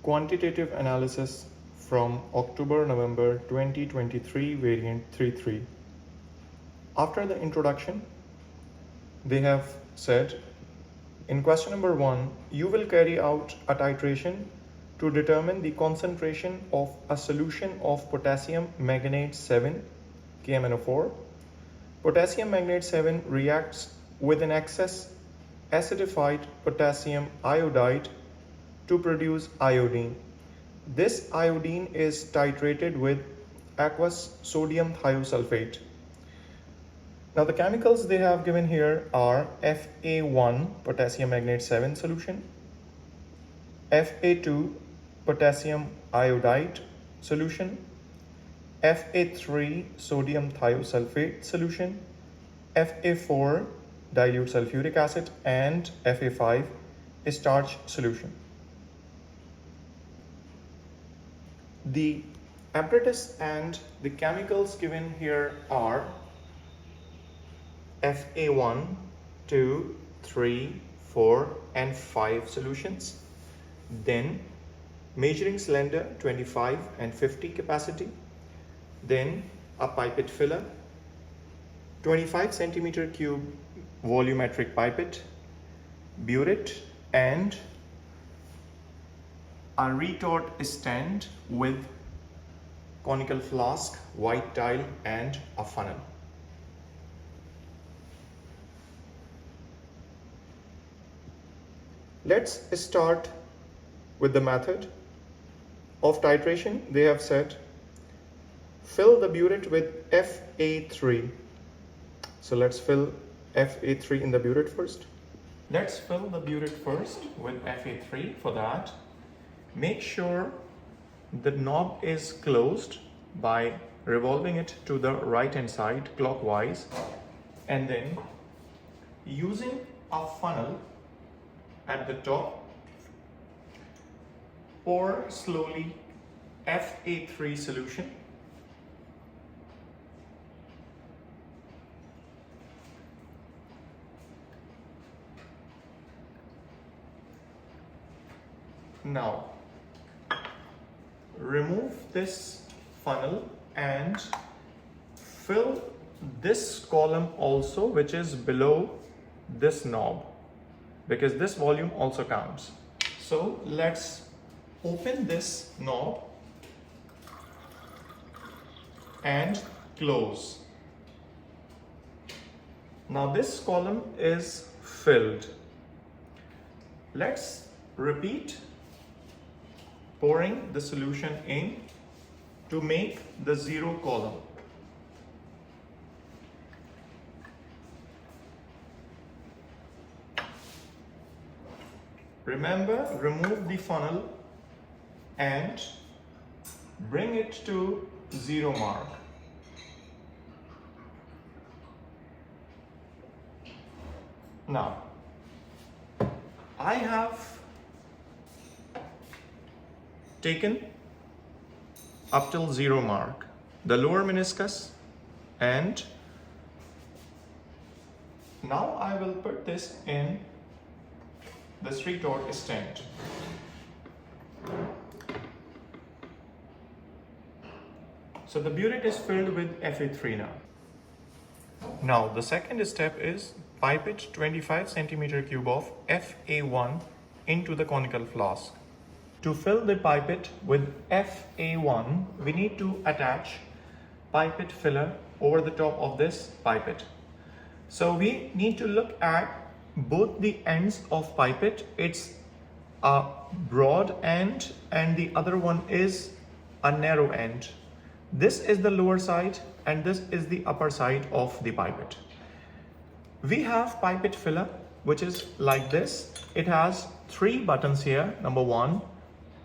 Quantitative analysis from October-November 2023 variant 3.3. After the introduction, they have said, in question number 1, you will carry out a titration to determine the concentration of a solution of potassium manganate 7, KMnO4. Potassium manganate 7 reacts with an excess acidified potassium iodide to produce iodine. This iodine is titrated with aqueous sodium thiosulfate. Now the chemicals they have given here are Fa1 potassium manganate 7 solution, Fa2 potassium iodide solution, Fa3 sodium thiosulfate solution, Fa4 dilute sulfuric acid, and Fa5 starch solution. The apparatus and the chemicals given here are Fa1, 2, 3, 4, and 5 solutions. Then measuring cylinder 25 and 50 capacity. Then a pipette filler, 25 centimeter cube volumetric pipette, burette, and a retort stand with conical flask, white tile, and a funnel. Let's start with the method of titration. They have said, fill the burette with Fa3. So let's fill Fa3 in the burette first. Let's fill the burette first with Fa3. For that, make sure the knob is closed by revolving it to the right hand side clockwise, and then using a funnel at the top, pour slowly Fa3 solution. Now, remove this funnel and fill this column also, which is below this knob, because this volume also counts. So let's open this knob and close. Now this column is filled. Let's repeat pouring the solution in to make the zero column. Remember, remove the funnel and bring it to zero mark. Now, I have taken up till zero mark the lower meniscus, and now I will put this in this retort stand. So the burette is filled with Fa3 now. Now the second step is pipette 25 centimeter cube of Fa1 into the conical flask. To fill the pipette with Fa1, we need to attach pipette filler over the top of this pipette. So we need to look at both the ends of pipette. It's a broad end and the other one is a narrow end. This is the lower side and this is the upper side of the pipette. We have pipette filler which is like this. It has 3 buttons here. Number 1,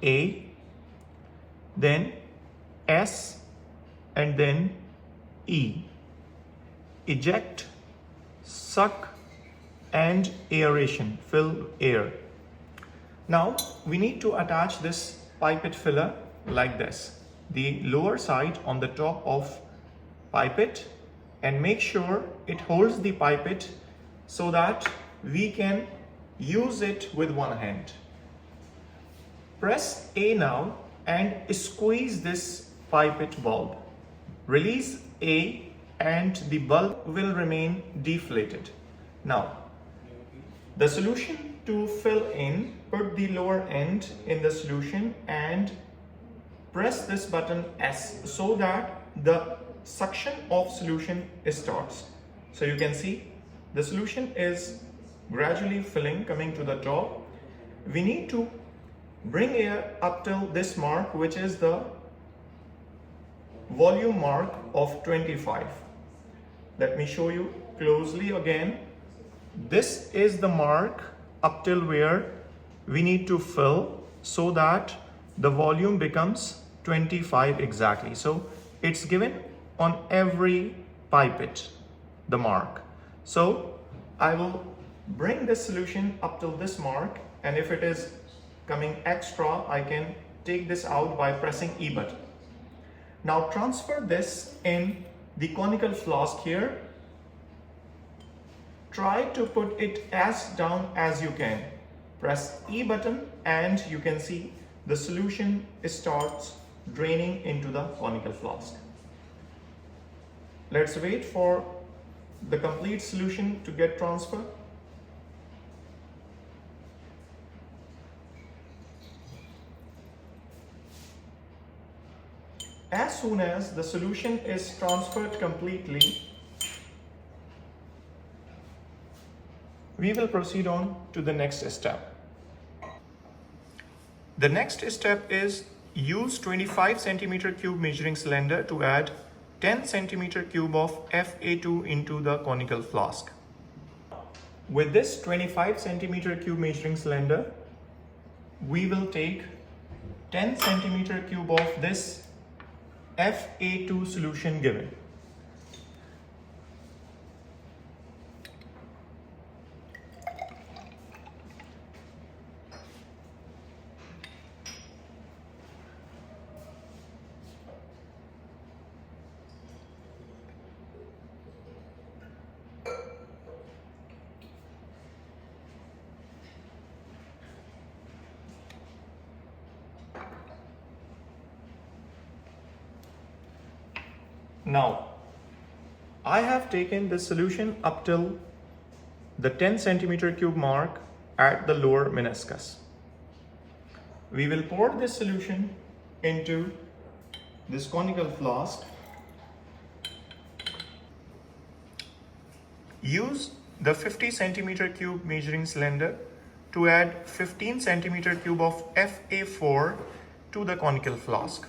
A, then S, and then E. Eject, suck, and aeration, fill air. Now we need to attach this pipette filler like this. The lower side on the top of pipette, and make sure it holds the pipette so that we can use it with one hand. Press A now and squeeze this pipette bulb. Release A and the bulb will remain deflated. Now, the solution to fill in, put the lower end in the solution and press this button S so that the suction of solution starts. So you can see the solution is gradually filling, coming to the top. We need to bring air up till this mark, which is the volume mark of 25. Let me show you closely again. This is the mark up till where we need to fill so that the volume becomes 25 exactly. So it's given on every pipette, the mark. So I will bring this solution up till this mark, and if it is coming extra, I can take this out by pressing E button. Now transfer this in the conical flask here. Try to put it as down as you can. Press E button and you can see the solution starts draining into the conical flask. Let's wait for the complete solution to get transferred. As soon as the solution is transferred completely, we will proceed on to the next step. The next step is use 25 cm³ measuring cylinder to add 10 cm³ of Fa2 into the conical flask. With this 25 cm³ measuring cylinder, we will take 10 cm³ of this Fa2 solution given. Now, I have taken this solution up till the 10 cm³ mark at the lower meniscus. We will pour this solution into this conical flask. Use the 50 cm³ measuring cylinder to add 15 cm³ of Fa4 to the conical flask.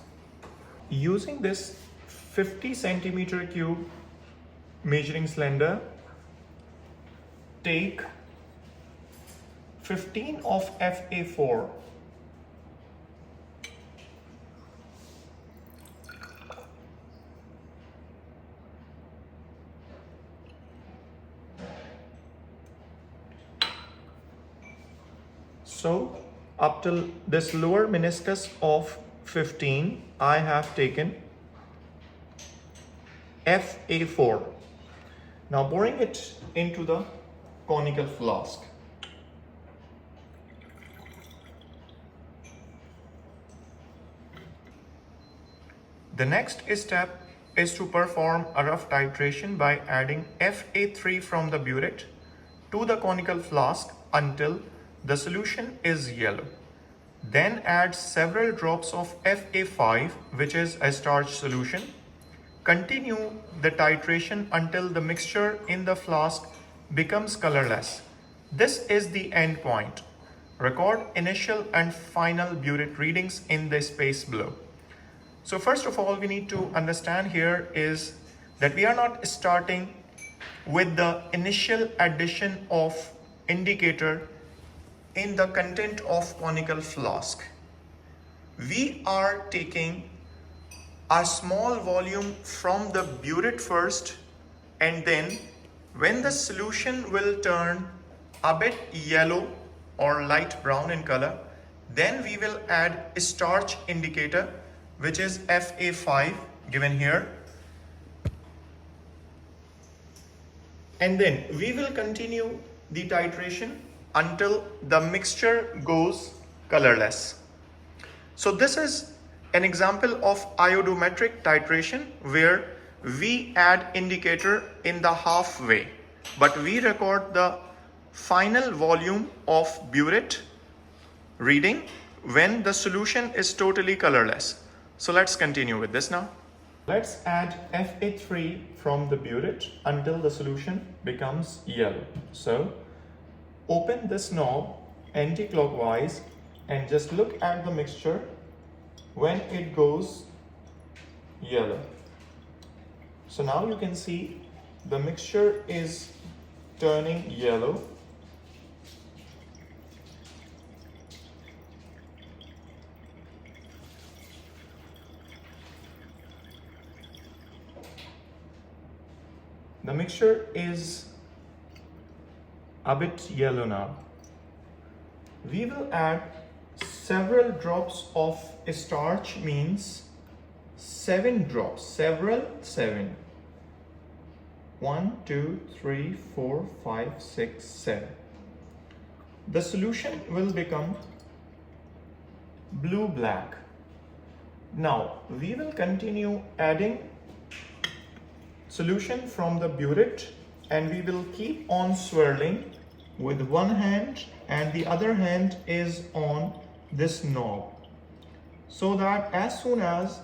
Using this 50 cm³ measuring cylinder, take 15 of Fa4. So up till this lower meniscus of 15, I have taken Fa4. Now pouring it into the conical flask. The next step is to perform a rough titration by adding Fa3 from the burette to the conical flask until the solution is yellow. Then add several drops of Fa5, which is a starch solution. Continue the titration until the mixture in the flask becomes colorless. This is the end point. Record initial and final burette readings in the space below. So first of all, we need to understand here is that we are not starting with the initial addition of indicator in the content of conical flask. We are taking a small volume from the burette first, and then when the solution will turn a bit yellow or light brown in color, then we will add a starch indicator, which is Fa5 given here, and then we will continue the titration until the mixture goes colorless. So this is an example of iodometric titration where we add indicator in the halfway, but we record the final volume of burette reading when the solution is totally colorless. So let's continue with this now. Let's add Fa3 from the burette until the solution becomes yellow. So open this knob anti-clockwise and just look at the mixture when it goes yellow. So now you can see the mixture is turning yellow. The mixture is a bit yellow now. We will add several drops of starch, means 7 drops, seven. 1, 2, 3, 4, 5, 6, 7. The solution will become blue-black. Now we will continue adding solution from the burette and we will keep on swirling with one hand and the other hand is on this knob, so that as soon as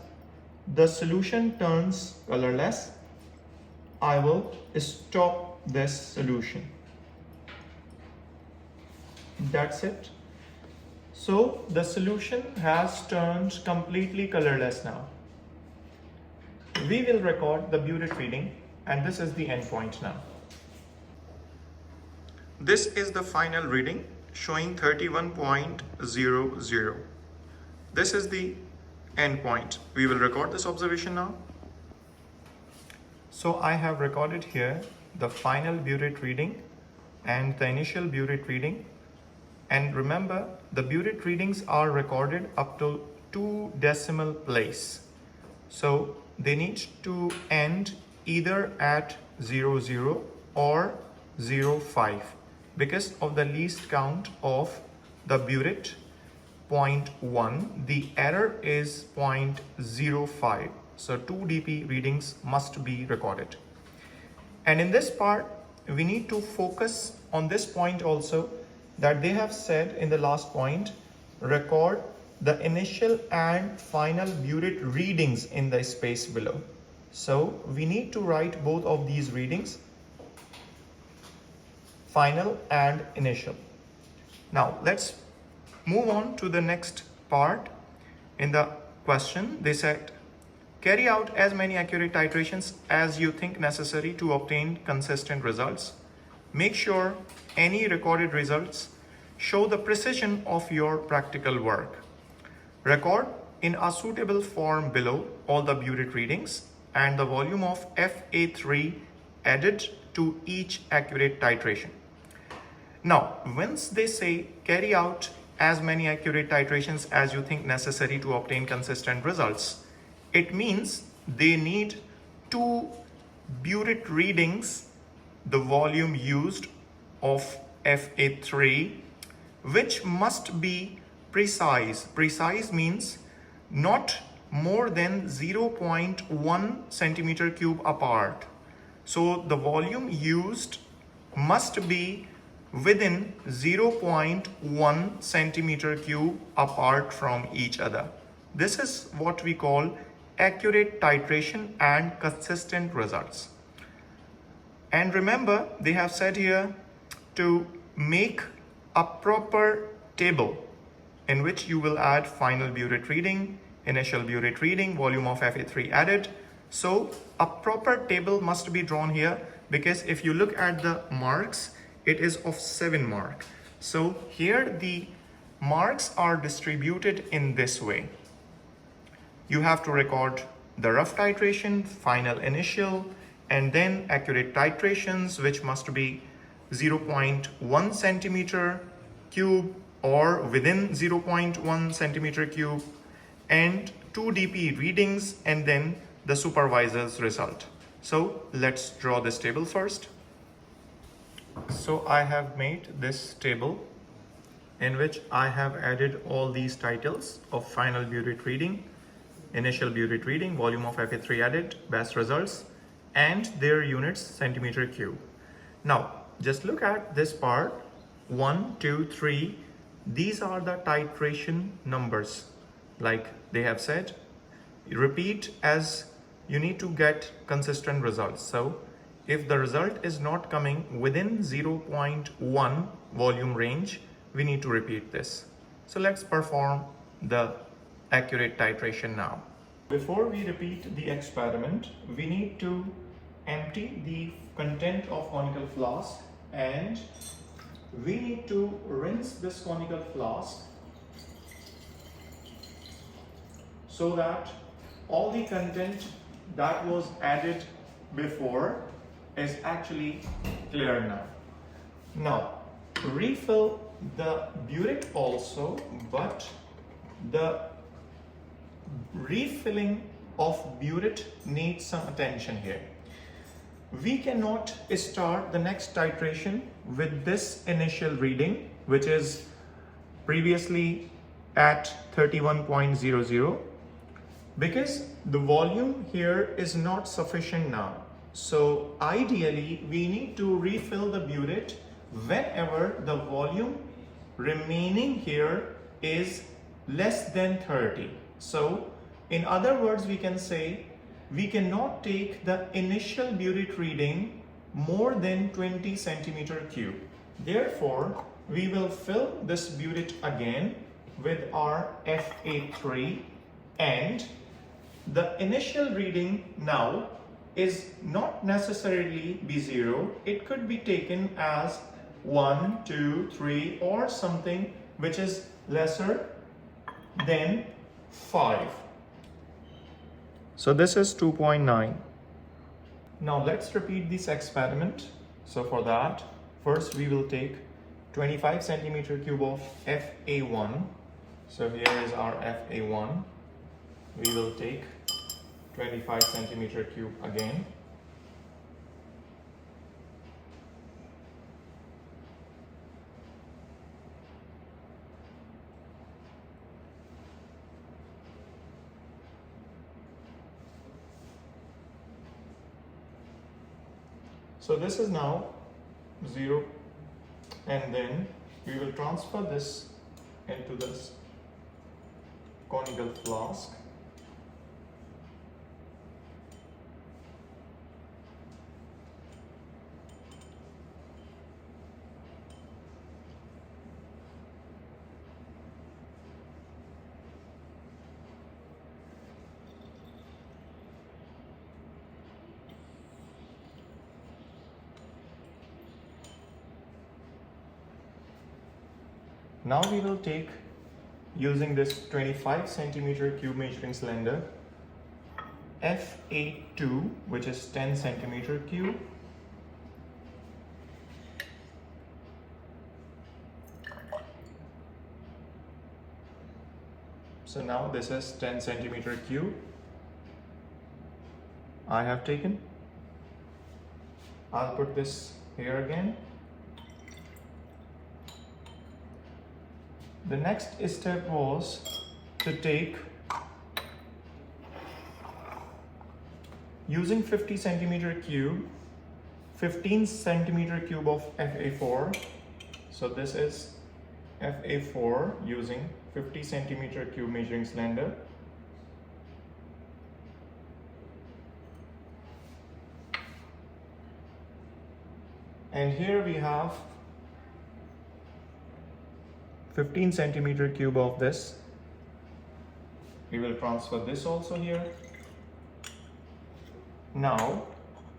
the solution turns colorless, I will stop this solution. That's it. So the solution has turned completely colorless now. We will record the burette reading and this is the endpoint now. This is the final reading showing 31.00. This is the endpoint. We will record this observation now. So I have recorded here the final burette reading and the initial burette reading. And remember, the burette readings are recorded up to 2 decimal place. So they need to end either at 00 or 05 because of the least count of the burette 0.1. The error is 0.05. So 2 dp readings must be recorded. And in this part, we need to focus on this point also, that they have said in the last point, record the initial and final burette readings in the space below. So we need to write both of these readings, final and initial. Now let's move on to the next part. In the question, they said, carry out as many accurate titrations as you think necessary to obtain consistent results. Make sure any recorded results show the precision of your practical work. Record in a suitable form below all the burette readings and the volume of Fa3 added to each accurate titration. Now, once they say carry out as many accurate titrations as you think necessary to obtain consistent results, it means they need 2 burette readings, the volume used of Fa3, which must be precise. Precise means not more than 0.1 centimeter cube apart. So the volume used must be within 0.1 centimeter cube apart from each other. This is what we call accurate titration and consistent results. And remember, they have said here to make a proper table in which you will add final burette reading, initial burette reading, volume of Fa3 added. So a proper table must be drawn here, because if you look at the marks, it is of 7 mark. So here the marks are distributed in this way. You have to record the rough titration, final initial, and then accurate titrations, which must be 0.1 centimeter cube or within 0.1 centimeter cube, and 2 dp readings, and then the supervisor's result. So let's draw this table first. So I have made this table in which I have added all these titles of final burette reading, initial burette reading, volume of Fa3 added, best results, and their units centimeter cube. Now, just look at this part, 1, 2, 3. These are the titration numbers. Like they have said, repeat as you need to get consistent results. So if the result is not coming within 0.1 volume range, we need to repeat this. So let's perform the accurate titration now. Before we repeat the experiment, we need to empty the content of conical flask, and we need to rinse this conical flask so that all the content that was added before is actually clear now. Now, refill the burette also, but the refilling of burette needs some attention here. We cannot start the next titration with this initial reading, which is previously at 31.00, because the volume here is not sufficient now. So ideally, we need to refill the burette whenever the volume remaining here is less than 30. So in other words, we can say we cannot take the initial burette reading more than 20 centimeter cube. Therefore, we will fill this burette again with our Fa3, and the initial reading now is not necessarily be 0. It could be taken as 1, 2, 3 or something which is lesser than 5. So this is 2.9. Now let's repeat this experiment. So for that, first we will take 25 centimeter cube of Fa1. So here is our Fa1. We will take 25 centimeter cube again. So this is now 0, and then we will transfer this into this conical flask. Now we will take, using this 25 centimeter cube measuring cylinder, Fa2, which is 10 centimeter cube. So now this is 10 centimeter cube I have taken. I'll put this here again. The next step was to take, using 50 centimeter cube, 15 centimeter cube of Fa4. So this is Fa4 using 50 centimeter cube measuring cylinder. And here we have 15 centimeter cube of this. We will transfer this also here. Now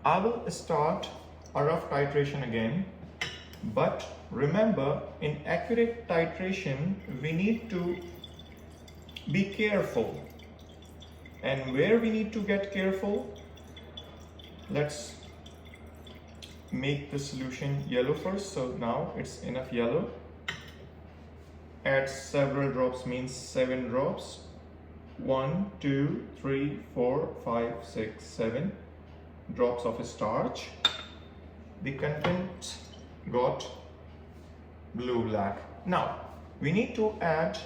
I will start a rough titration again, but remember, in accurate titration we need to be careful. And where we need to get careful, let's make the solution yellow first. So now it's enough yellow. Add several drops means 7 drops. 1, 2, 3, 4, 5, 6, 7 drops of starch. The content got blue-black. Now we need to add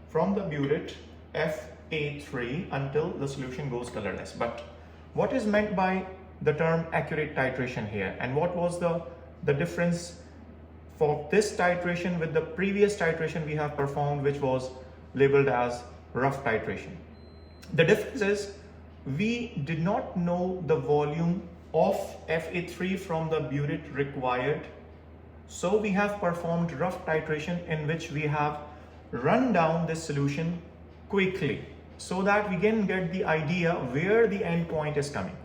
from the burette Fa3 until the solution goes colorless. But what is meant by the term accurate titration here, and what was the difference for this titration with the previous titration we have performed, which was labeled as rough titration? The difference is we did not know the volume of Fa3 from the burette required, so we have performed rough titration in which we have run down this solution quickly so that we can get the idea where the end point is coming.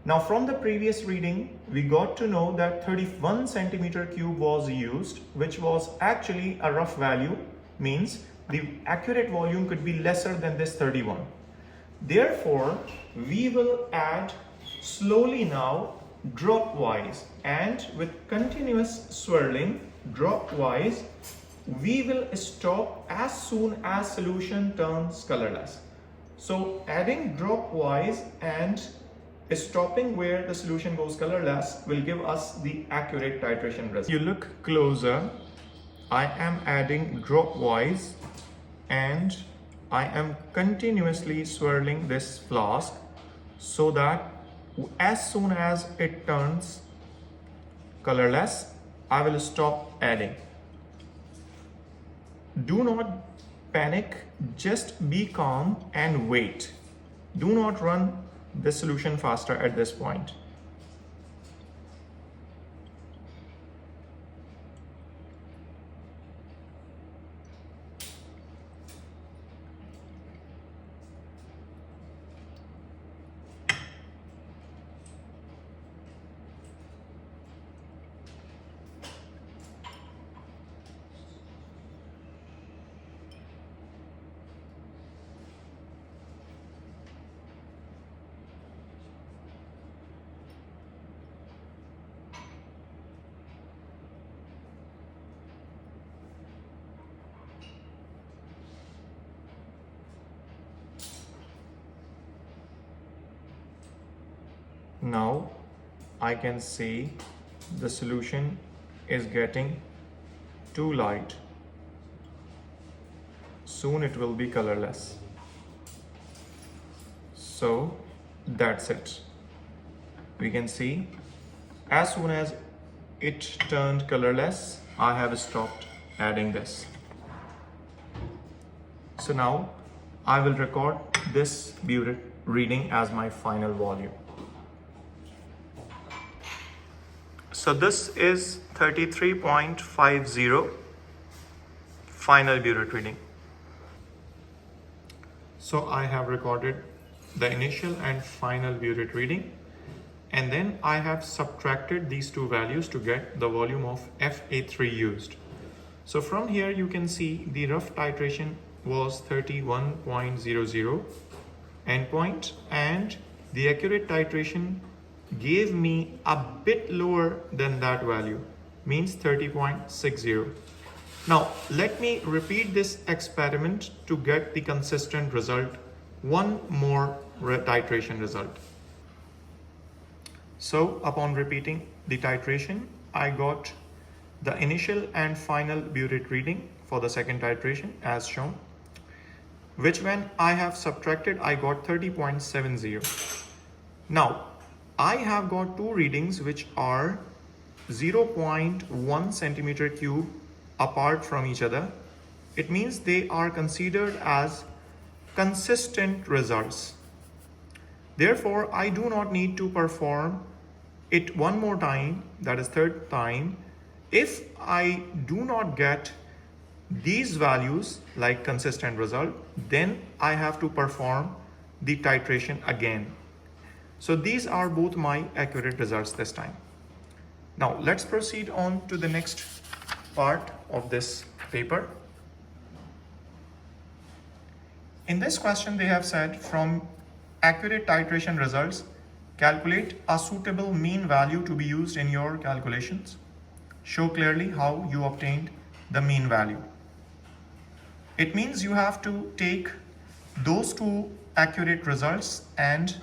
Now from the previous reading, we got to know that 31 centimeter cube was used, which was actually a rough value, means the accurate volume could be lesser than this 31. Therefore, we will add slowly now, drop-wise, and with continuous swirling, drop-wise, we will stop as soon as solution turns colorless. So adding drop-wise and stopping where the solution goes colorless will give us the accurate titration result. If you look closer, I am adding drop-wise and I am continuously swirling this flask so that as soon as it turns colorless, I will stop adding. Do not panic, just be calm and wait. Do not run the solution faster at this point. Now I can see the solution is getting too light. Soon it will be colorless. So that's it. We can see as soon as it turned colorless, I have stopped adding this. So now I will record this burette reading as my final volume. So this is 33.50 final burette reading. So I have recorded the initial and final burette reading, and then I have subtracted these two values to get the volume of Fa3 used. So from here you can see the rough titration was 31.00 endpoint, and the accurate titration gave me a bit lower than that value, means 30.60. Now let me repeat this experiment to get the consistent result, one more titration result. So upon repeating the titration, I got the initial and final burette reading for the second titration as shown, which when I have subtracted, I got 30.70. Now I have got two readings which are 0.1 centimeter cube apart from each other. It means they are considered as consistent results. Therefore, I do not need to perform it one more time, that is third time. If I do not get these values like consistent result, then I have to perform the titration again. So these are both my accurate results this time. Now let's proceed on to the next part of this paper. In this question they have said, from accurate titration results, calculate a suitable mean value to be used in your calculations. Show clearly how you obtained the mean value. It means you have to take those two accurate results and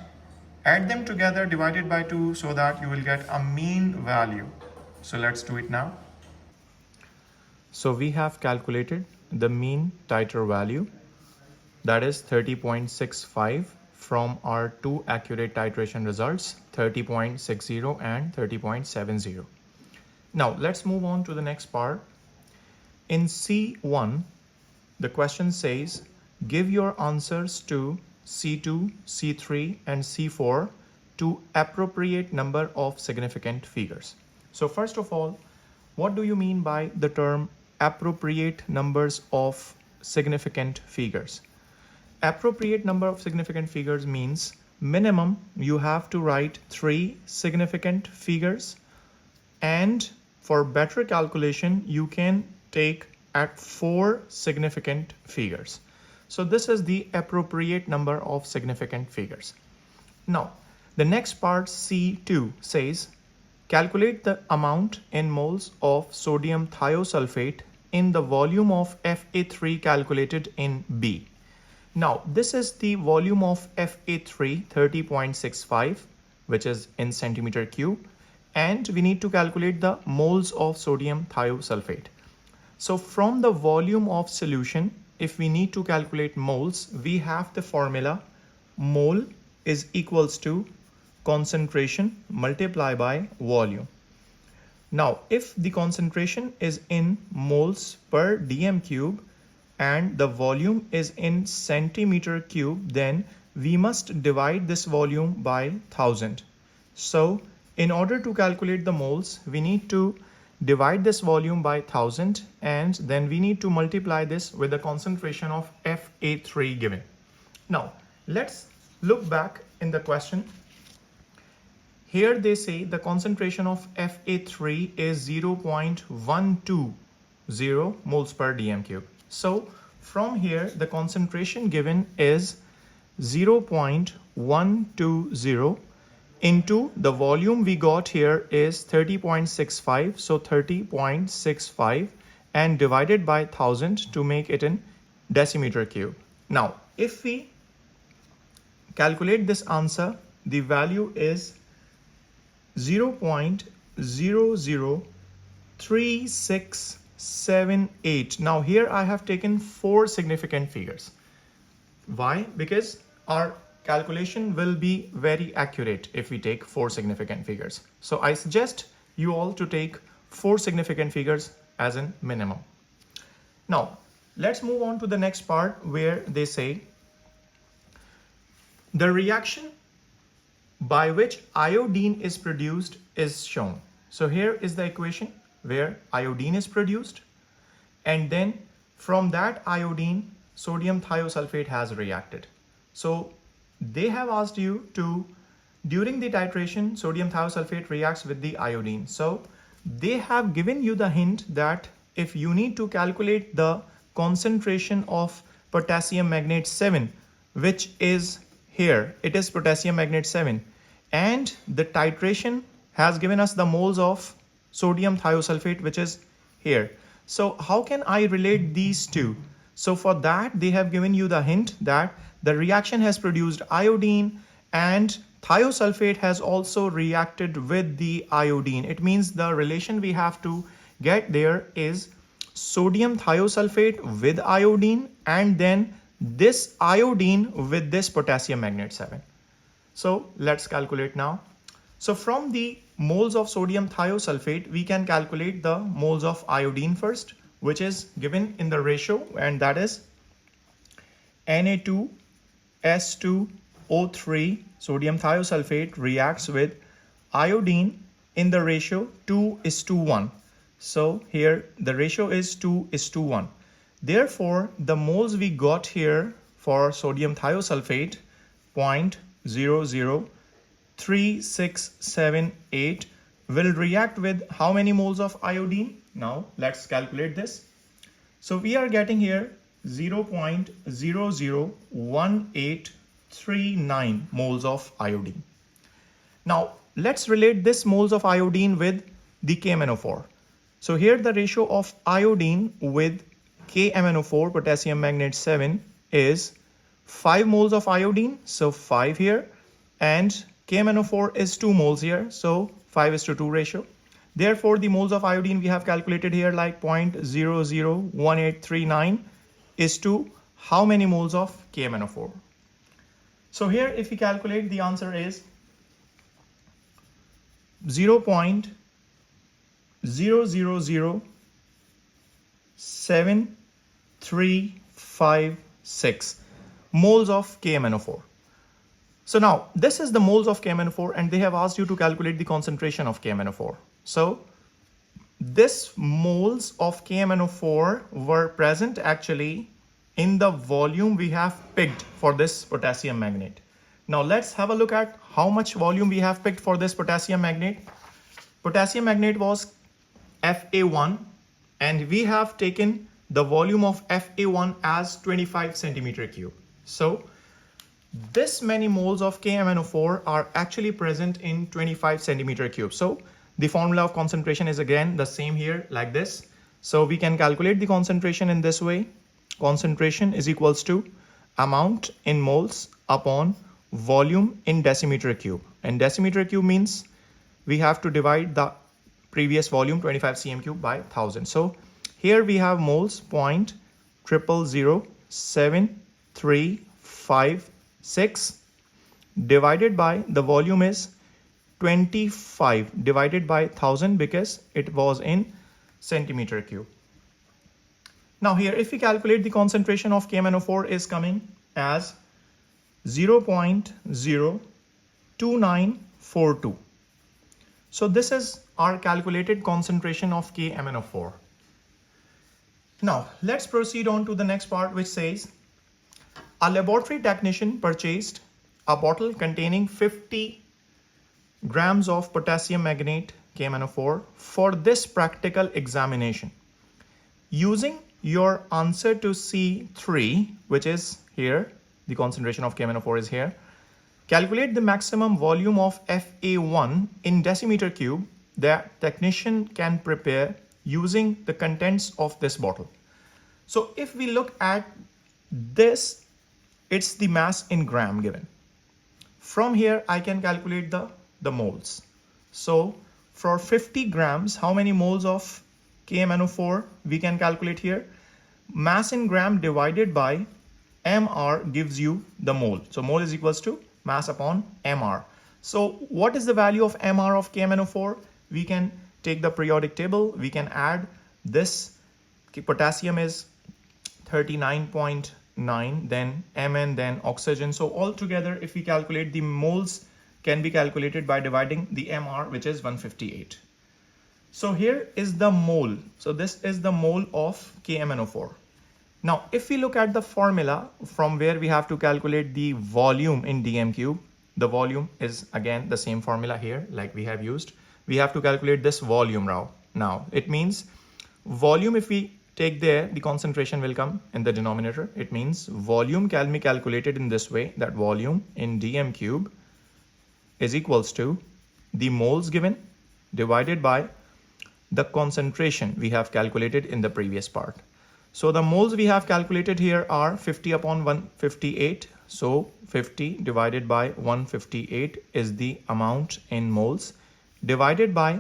add them together, divided by 2, so that you will get a mean value. So let's do it now. So we have calculated the mean titer value, that is 30.65 from our two accurate titration results, 30.60 and 30.70. Now let's move on to the next part. In C1, the question says, give your answers to C2, C3 and C4 to appropriate number of significant figures. So first of all, what do you mean by the term appropriate numbers of significant figures? Appropriate number of significant figures means minimum you have to write 3 significant figures, and for better calculation you can take at 4 significant figures. So this is the appropriate number of significant figures. Now the next part, C2, says calculate the amount in moles of sodium thiosulfate in the volume of Fa3 calculated in B. Now this is the volume of Fa3, 30.65, which is in centimeter cube, and we need to calculate the moles of sodium thiosulfate. So from the volume of solution, if we need to calculate moles, we have the formula mole is equals to concentration multiplied by volume. Now if the concentration is in moles per dm cube and the volume is in centimeter cube, then we must divide this volume by 1000. So in order to calculate the moles, we need to divide this volume by 1000, and then we need to multiply this with the concentration of Fa3 given. Now let's look back in the question. Here they say the concentration of Fa3 is 0.120 moles per dm cube. So from here the concentration given is 0.120 into the volume we got here is 30.65, so 30.65, and divided by 1000 to make it in decimeter cube. Now if we calculate this answer, the value is 0.003678. Now here I have taken 4 significant figures. Why? Because our calculation will be very accurate if we take 4 significant figures. So I suggest you all to take 4 significant figures as a minimum. Now let's move on to the next part, where they say the reaction by which iodine is produced is shown. So here is the equation where iodine is produced, and then from that iodine sodium thiosulfate has reacted. So they have asked you to, during the titration, sodium thiosulfate reacts with the iodine. So they have given you the hint that if you need to calculate the concentration of potassium magnate 7, which is here, it is potassium magnate 7, and the titration has given us the moles of sodium thiosulfate, which is here. So how can I relate these two? So for that they have given you the hint that the reaction has produced iodine and thiosulfate has also reacted with the iodine. It means the relation we have to get there is sodium thiosulfate with iodine, and then this iodine with this potassium magnate 7. So let's calculate now. So from the moles of sodium thiosulfate, we can calculate the moles of iodine first, which is given in the ratio, and that is Na2S2O3. Sodium thiosulfate reacts with iodine in the ratio 2:1. So here the ratio is 2:1. Therefore, the moles we got here for sodium thiosulfate, 0.003678, will react with how many moles of iodine? Now let's calculate this. So we are getting here 0.001839 moles of iodine. Now let's relate this moles of iodine with the KMnO4. So here the ratio of iodine with KMnO4, potassium magnate 7, is 5 moles of iodine, so 5 here, and KMnO4 is 2 moles here, so 5:2 ratio. Therefore, the moles of iodine we have calculated here like 0.001839 is to how many moles of KMnO4? So here if we calculate, the answer is 0.000736 moles of KMnO4. So now this is the moles of KMnO4 and they have asked you to calculate the concentration of KMnO4. So this moles of KMnO4 were present actually in the volume we have picked for this potassium magnate. Now let's have a look at how much volume we have picked for this potassium magnate. Potassium magnate was Fa1 and we have taken the volume of Fa1 as 25 centimeter cube. So this many moles of KMnO4 are actually present in 25 centimeter cube. So the formula of concentration is again the same here like this. So we can calculate the concentration in this way. Concentration is equals to amount in moles upon volume in decimeter cube. And decimeter cube means we have to divide the previous volume 25 cm cube by 1000. So here we have moles 0.000735 divided by the volume is 25 divided by 1000 because it was in centimeter cube. Now here if we calculate the concentration of KMnO4 is coming as 0.02942. So this is our calculated concentration of KMnO4. Now let's proceed on to the next part, which says a laboratory technician purchased a bottle containing 50 grams of potassium magnate KMnO4 for this practical examination. Using your answer to C3, which is here, the concentration of KMnO4 is here. Calculate the maximum volume of Fa1 in decimeter cube that technician can prepare using the contents of this bottle. So if we look at this, it's the mass in gram given. From here, I can calculate the moles. So for 50 grams, how many moles of KMnO4 we can calculate here? Mass in gram divided by mR gives you the mole. So mole is equals to mass upon mR. So what is the value of mR of KMnO4? We can take the periodic table. We can add this. Potassium is 39.9, then Mn, then oxygen. So altogether, if we calculate, the moles can be calculated by dividing the mR, which is 158. So here is the mole. So this is the mole of KMnO4. Now, if we look at the formula from where we have to calculate the volume in dm cube, the volume is again the same formula here like we have used. We have to calculate this volume now. It means volume, if we take there, the concentration will come in the denominator. It means volume can be calculated in this way, that volume in dm cube is equals to the moles given divided by the concentration we have calculated in the previous part. So the moles we have calculated here are 50 upon 158. So 50 divided by 158 is the amount in moles divided by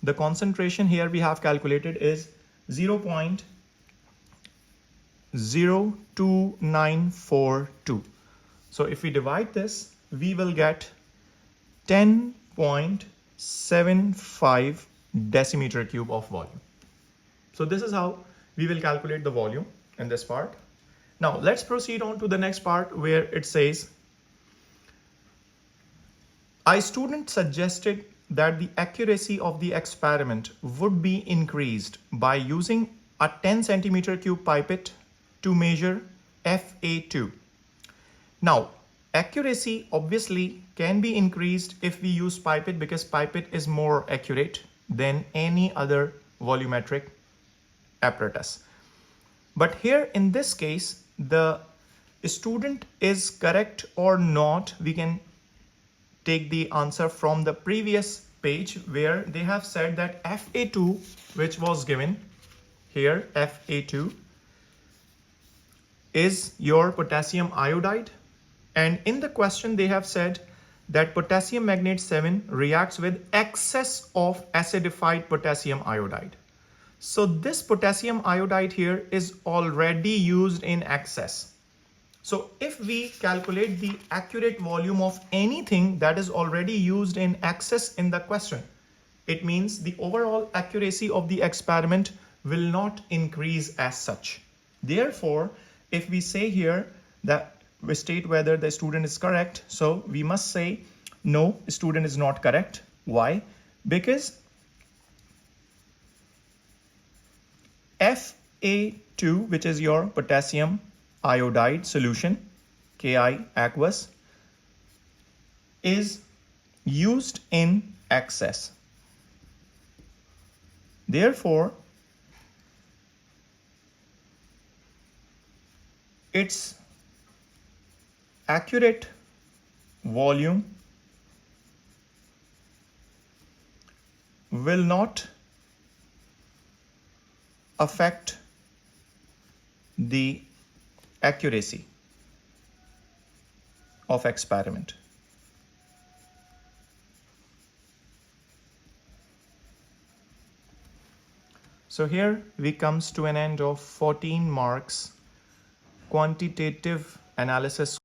the concentration here we have calculated is 0.02942. So if we divide this, we will get 10.75 decimeter cube of volume. So this is how we will calculate the volume in this part. Now let's proceed on to the next part where it says, a student suggested that the accuracy of the experiment would be increased by using a 10 centimeter cube pipette to measure Fa2. Now, accuracy obviously can be increased if we use pipette because pipette is more accurate than any other volumetric apparatus. But here in this case, the student is correct or not, we can take the answer from the previous page where they have said that Fa2, which was given here, Fa2 is your potassium iodide, and in the question they have said that potassium magnate 7 reacts with excess of acidified potassium iodide. So this potassium iodide here is already used in excess. So if we calculate the accurate volume of anything that is already used in excess in the question, it means the overall accuracy of the experiment will not increase as such. Therefore, if we say here that we state whether the student is correct, so we must say no, student is not correct. Why? Because Fa2, which is your potassium iodide solution, Ki aqueous, is used in excess. Therefore, its accurate volume will not affect the accuracy of experiment. So here we comes to an end of 14 marks quantitative analysis